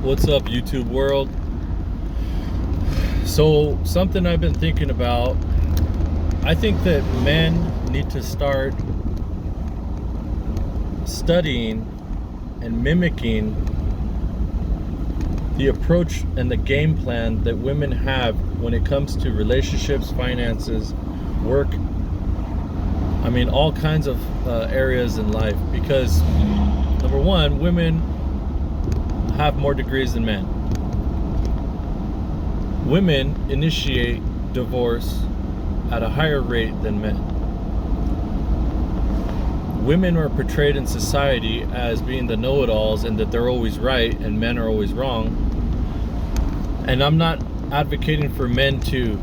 What's up, YouTube world? So, something I've been thinking about, I think that men need to start studying and mimicking the approach and the game plan that women have when it comes to relationships, finances, work. I mean, all kinds of areas in life. Because, number one, women have more degrees than men. Women initiate divorce at a higher rate than men. Women are portrayed in society as being the know-it-alls and that they're always right and men are always wrong. And I'm not advocating for men to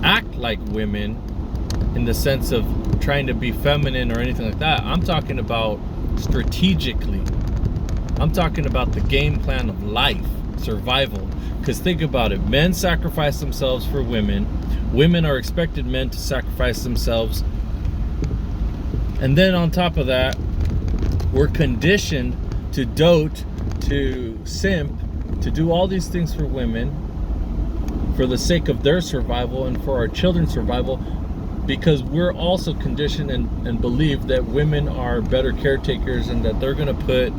act like women in the sense of trying to be feminine or anything like that. I'm talking about strategically. I'm talking about the game plan of life, survival. Because think about it, men sacrifice themselves for women. Women are expected men to sacrifice themselves. And then on top of that, we're conditioned to dote, to simp, to do all these things for women for the sake of their survival and for our children's survival, because we're also conditioned and believe that women are better caretakers and that they're going to put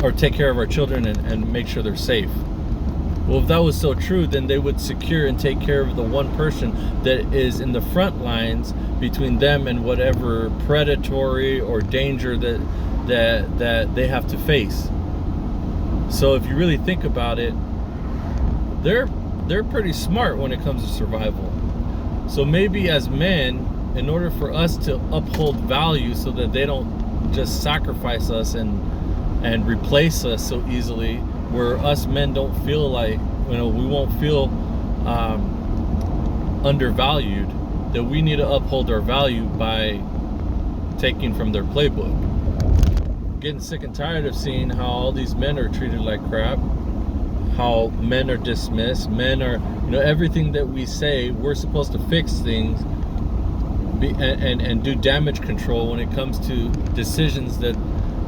or take care of our children and make sure they're safe. Well, if that was so true, then they would secure and take care of the one person that is in the front lines between them and whatever predatory or danger that they have to face. So if you really think about it, they're pretty smart when it comes to survival. So maybe as men, in order for us to uphold value so that they don't just sacrifice us and replace us so easily, where us men don't feel like, we won't feel undervalued, that we need to uphold our value by taking from their playbook. Getting sick and tired of seeing how all these men are treated like crap, how men are dismissed, men are, everything that we say, we're supposed to fix things and do damage control when it comes to decisions that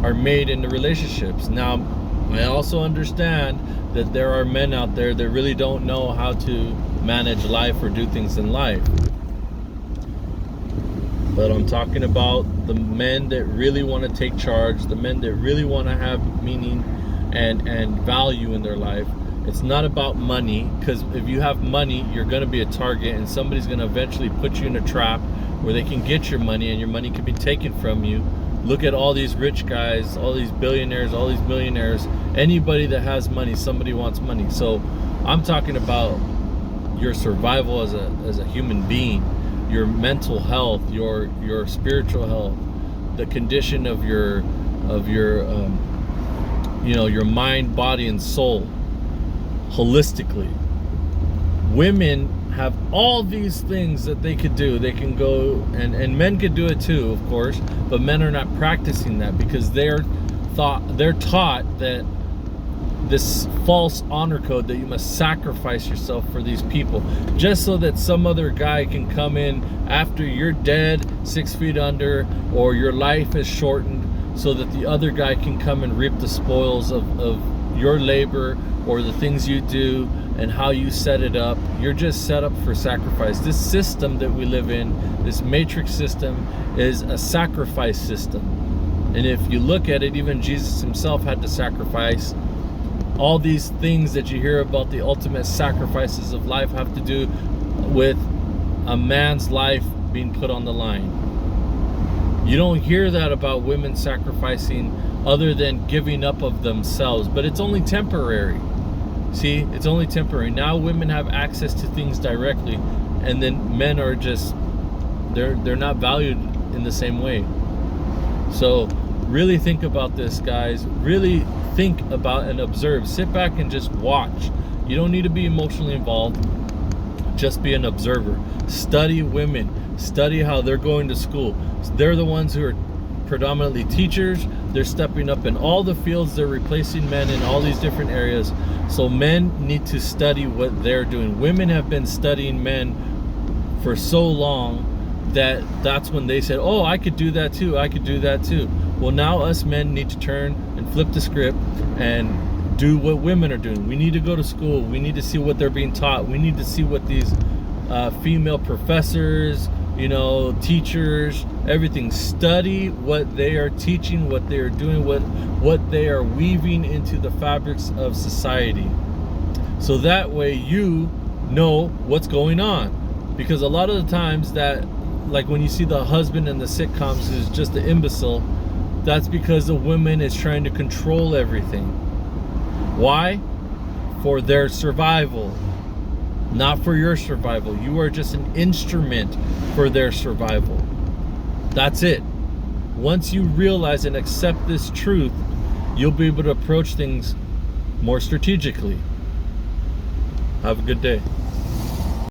are made in the relationships. Now, I also understand that there are men out there that really don't know how to manage life or do things in life. But I'm talking about the men that really want to take charge, the men that really want to have meaning and value in their life. It's not about money, because if you have money, you're going to be a target and somebody's going to eventually put you in a trap where they can get your money and your money can be taken from you. Look at all these rich guys, all these billionaires, all these millionaires. Anybody that has money, somebody wants money. So I'm talking about your survival as a human being, your mental health, your spiritual health, the condition of your your mind, body, and soul, holistically. Women have all these things that they could do. They can go, and men could do it too, of course, but men are not practicing that because they're taught that this false honor code that you must sacrifice yourself for these people just so that some other guy can come in after you're dead, 6 feet under, or your life is shortened, so that the other guy can come and reap the spoils of your labor or the things you do and how you set it up. You're just set up for sacrifice. This system that we live in, this matrix system, is a sacrifice system. And if you look at it, even Jesus himself had to sacrifice. All these things that you hear about, the ultimate sacrifices of life, have to do with a man's life being put on the line. You don't hear that about women sacrificing other than giving up of themselves, but it's only temporary. See, it's only temporary. Now women have access to things directly, and then men are just, they're not valued in the same way. So really think about this, guys. Really think about and observe. Sit back and just watch. You don't need to be emotionally involved. Just be an observer. Study women. Study how they're going to school. They're the ones who are predominantly teachers. They're stepping up in all the fields. They're replacing men in all these different areas. So men need to study what they're doing. Women have been studying men for so long that's when they said, oh, I could do that too, I could do that too. Well, now us men need to turn and flip the script and do what women are doing. We need to go to school. We need to see what they're being taught. We need to see what these female professors, teachers, everything, study what they are teaching, what they are doing, what they are weaving into the fabrics of society. So that way you know what's going on. Because a lot of the times that, like when you see the husband in the sitcoms who's just an imbecile, that's because the woman is trying to control everything. Why? For their survival, not for your survival. You are just an instrument for their survival. That's it. Once you realize and accept this truth, you'll be able to approach things more strategically. Have a good day.